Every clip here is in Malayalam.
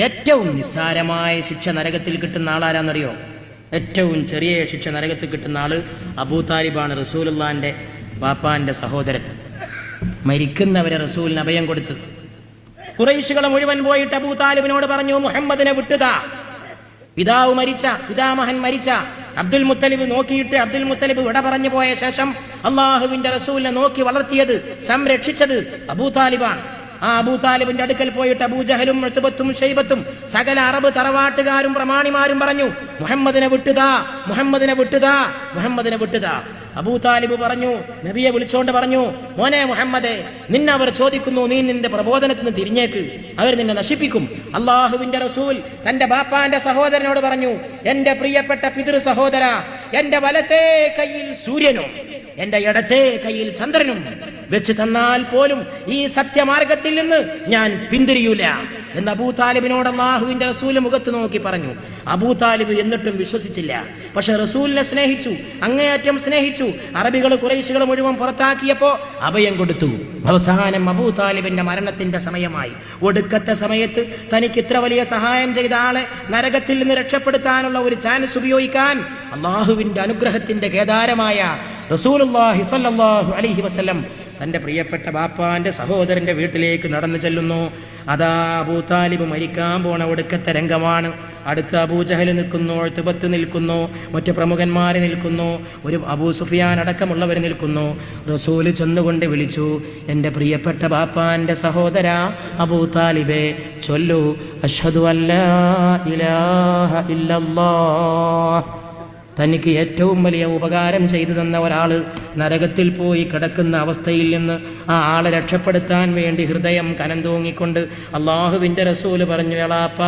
ഏറ്റവും നിസ്സാരമായ ശിക്ഷ നരകത്തിൽ കിട്ടുന്ന ആളാരാന്നറിയോ? ഏറ്റവും ചെറിയ ശിക്ഷ നരകത്തിൽ കിട്ടുന്ന ആള് അബൂ താലിബാണ്, റസൂലുള്ളാന്റെ വാപ്പാന്റെ സഹോദരൻ. മരിക്കുന്നവരെ റസൂലിന് അഭയം കൊടുത്ത് ഖുറൈശികളെ മുഴുവൻ പോയിട്ട് അബൂ താലിബിനോട് പറഞ്ഞു, മുഹമ്മദിനെ വിട്ടുതാ. പിതാമഹൻ മരിച്ച അബ്ദുൽ മുത്തലിബ് നോക്കിയിട്ട് അബ്ദുൽ മുത്തലിബ് വിട പറഞ്ഞു പോയ ശേഷം അള്ളാഹുവിന്റെ റസൂലിനെ നോക്കി വളർത്തിയത്, സംരക്ഷിച്ചത് അബൂ താലിബാണ്. ആ അബൂ താലിബിന്റെ അടുക്കൽ പോയിട്ട് അബൂജഹലും ഉത്ബത്തും ഷൈബത്തും സകല അറബ് തറവാട്ടുകാരും പ്രമാണിമാരും പറഞ്ഞു, മുഹമ്മദിനെ വിട്ടുതാ, മുഹമ്മദിനെ വിട്ടുതാ, മുഹമ്മദിനെ വിട്ടുതാ. അബൂ താലിബ് പറഞ്ഞു, നബിയെ വിളിച്ചോണ്ട് പറഞ്ഞു, മോനെ മുഹമ്മദേ, നിന്നെ അവർ ചോദിക്കുന്നു, നീ നിന്റെ പ്രബോധനത്തിന് തിരിഞ്ഞേക്ക്, അവർ നിന്നെ നശിപ്പിക്കും. അള്ളാഹുവിന്റെ റസൂൽ തന്റെ ബാപ്പാന്റെ സഹോദരനോട് പറഞ്ഞു, എന്റെ പ്രിയപ്പെട്ട പിതൃ സഹോദര, എന്റെ വലത്തെ കയ്യിൽ സൂര്യനും എന്റെ ഇടത്തെ കയ്യിൽ ചന്ദ്രനും വെച്ച് തന്നാൽ പോലും ഈ സത്യമാർഗത്തിൽ നിന്ന് ഞാൻ പിന്തിരിയൂല എന്ന് അബൂ താലിബിനോട് അല്ലാഹുവിന്റെ റസൂൽ മുഖത്ത് നോക്കി പറഞ്ഞു. അബൂ താലിബ് എന്നിട്ടും വിശ്വസിച്ചില്ല. പക്ഷെ റസൂലിനെ സ്നേഹിച്ചു, അങ്ങേയറ്റം സ്നേഹിച്ചു. അറബികൾ ഖുറൈശികൾ മുഴുവൻ പുറത്താക്കിയപ്പോ അഭയം കൊടുത്തു. അവസാനം അബൂ താലിബിന്റെ മരണത്തിന്റെ സമയമായി. ഒടുക്കത്തെ സമയത്ത് തനിക്ക് ഇത്ര വലിയ സഹായം ചെയ്ത ആളെ നരകത്തിൽ നിന്ന് രക്ഷപ്പെടുത്താനുള്ള ഒരു ചാൻസ് ഉപയോഗിക്കാൻ അള്ളാഹുവിന്റെ അനുഗ്രഹത്തിന്റെ കേദാരമായ റസൂലുള്ളാഹി സ്വല്ലല്ലാഹു അലൈഹി വസല്ലം തന്റെ പ്രിയപ്പെട്ട ബാപ്പാന്റെ സഹോദരന്റെ വീട്ടിലേക്ക് നടന്നു ചെല്ലുന്നു. അതാ അബൂ താലിബ് മരിക്കാൻ പോണ ഒടുക്കത്തെ രംഗമാണ്. അടുത്ത് അബൂജഹൽ നിൽക്കുന്നു, ഉത്ബത്ത് നിൽക്കുന്നു, മറ്റു പ്രമുഖന്മാർ നിൽക്കുന്നു, ഒരു അബൂ സുഫിയാൻ അടക്കമുള്ളവർ നിൽക്കുന്നു. റസൂല് ചെന്നുകൊണ്ട് വിളിച്ചു, എൻ്റെ പ്രിയപ്പെട്ട ബാപ്പാന്റെ സഹോദര അബൂ താലിബേ, ചൊല്ലു അഷ്ഹദു അല്ലാ ഇലാഹ ഇല്ലല്ലാഹ്. തനിക്ക് ഏറ്റവും വലിയ ഉപകാരം ചെയ്തു തന്ന ഒരാൾ നരകത്തിൽ പോയി കിടക്കുന്ന അവസ്ഥയിൽ നിന്ന് ആ ആളെ രക്ഷപ്പെടുത്താൻ വേണ്ടി ഹൃദയം കനം തൂങ്ങിക്കൊണ്ട് അള്ളാഹുവിൻ്റെ റസൂല് പറഞ്ഞു, എളാപ്പ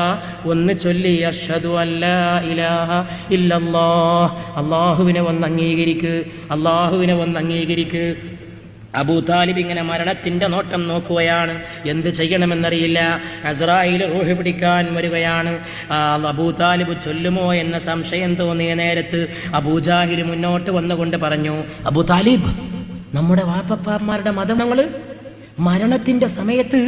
ഒന്ന് ചൊല്ലി അഷ്ഹദു അല്ലാ ഇലാഹ ഇല്ലല്ലാഹ്. അള്ളാഹുവിനെ ഒന്ന് അംഗീകരിക്ക്, അള്ളാഹുവിനെ ഒന്ന് അംഗീകരിക്ക്. അബൂ താലിബ് ഇങ്ങനെ മരണത്തിന്റെ നോട്ടം നോക്കുകയാണ്. എന്ത് ചെയ്യണമെന്നറിയില്ല. അസ്രായിൽ റൂഹ് പിടിക്കാൻ വരികയാണ്. അബൂ താലിബ് ചൊല്ലുമോ എന്ന സംശയം തോന്നിയ നേരത്ത് അബൂജാഹിൽ മുന്നോട്ട് വന്നുകൊണ്ട് പറഞ്ഞു, അബൂ താലിബ്, നമ്മുടെ വാപ്പപ്പാമാരുടെ മതങ്ങള് മരണത്തിന്റെ സമയത്ത്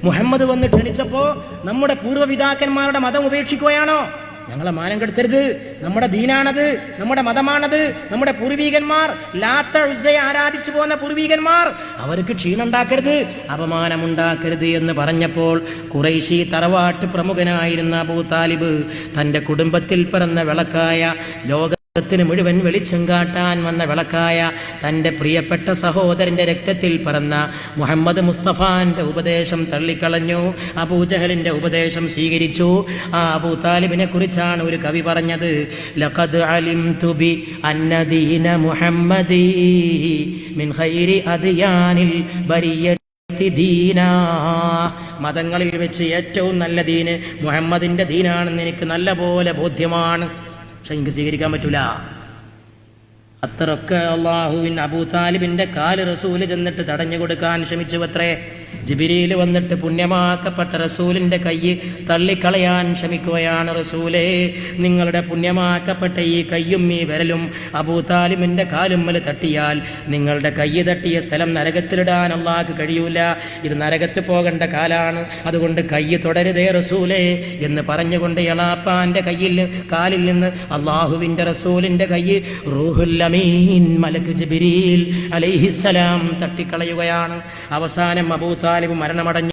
മുഹമ്മദ് വന്ന് ക്ഷണിച്ചപ്പോ നമ്മുടെ പൂർവ്വപിതാക്കന്മാരുടെ മതം ഉപേക്ഷിക്കുകയാണോ? ഞങ്ങളെ മാനം കെടുത്തരുത്. നമ്മുടെ ദീനാണത്, നമ്മുടെ മതമാണത്. നമ്മുടെ പൂർവീകന്മാർ ലാത്ത ഉസ്സയെ ആരാധിച്ചു പോന്ന പൂർവീകന്മാർ, അവർക്ക് ക്ഷീണമുണ്ടാക്കരുത്, അപമാനമുണ്ടാക്കരുത് എന്ന് പറഞ്ഞപ്പോൾ ഖുറൈശി തറവാട്ട് പ്രമുഖനായിരുന്ന അബൂ താലിബ് തൻ്റെ കുടുംബത്തിൽ പിറന്ന വിളക്കായ, ലോകത്തിന് മുഴുവൻ വെളിച്ചം കാട്ടാൻ വന്ന വിളക്കായ തൻ്റെ പ്രിയപ്പെട്ട സഹോദരൻ്റെ രക്തത്തിൽ പിറന്ന മുഹമ്മദ് മുസ്തഫാന്റെ ഉപദേശം തള്ളിക്കളഞ്ഞു. അബൂജഹലിന്റെ ഉപദേശം സ്വീകരിച്ചു. ആ അബൂ താലിബിനെ കുറിച്ചാണ് ഒരു കവി പറഞ്ഞത്, ലഖദ് അലിംതു ബി അന്ന ദീന മുഹമ്മദി മിൻ ഖൈരി അദ്യാനിൽ ബരിയത്തി ദീനാ. മതങ്ങളിൽ വെച്ച് ഏറ്റവും നല്ല ദീന് മുഹമ്മദിന്റെ ദീനാണെന്ന് എനിക്ക് നല്ല പോലെ ബോധ്യമാണ്. പക്ഷെ എനിക്ക് സ്വീകരിക്കാൻ പറ്റൂല. അത്രയൊക്കെ അള്ളാഹുവിൻ അബൂ താലിബിന്റെ കാല് റസൂല് ചെന്നിട്ട് തടഞ്ഞു കൊടുക്കാൻ ശ്രമിച്ചു അത്രേ. ജിബ്രീൽ വന്നിട്ട് പുണ്യമാക്കപ്പെട്ട റസൂലിന്റെ കൈ തള്ളിക്കളയാൻ ശ്രമിക്കുകയാണ്. റസൂലേ, നിങ്ങളുടെ പുണ്യമാക്കപ്പെട്ട ഈ കയ്യും ഈ വിരലും അബൂ താലിബിന്റെ കാലുമ്മൽ തട്ടിയാൽ നിങ്ങളുടെ കൈ തട്ടിയ സ്ഥലം നരകത്തിലിടാൻ അള്ളാഹ്ക്ക് കഴിയൂല. ഇത് നരകത്ത് പോകേണ്ട കാലാണ്, അതുകൊണ്ട് കൈ തുടരുതേ റസൂലേ എന്ന് പറഞ്ഞുകൊണ്ട് എളാപ്പാന്റെ കാലിൽ നിന്ന് അള്ളാഹുവിന്റെ റസൂലിന്റെ കൈ റൂഹുൽ അമീൻ മലക്ക് ജിബ്രീൽ അലൈഹിസ്സലാം തട്ടിക്കളയുകയാണ്. അവസാനം അബൂ താലിബ് മരണമടഞ്ഞു.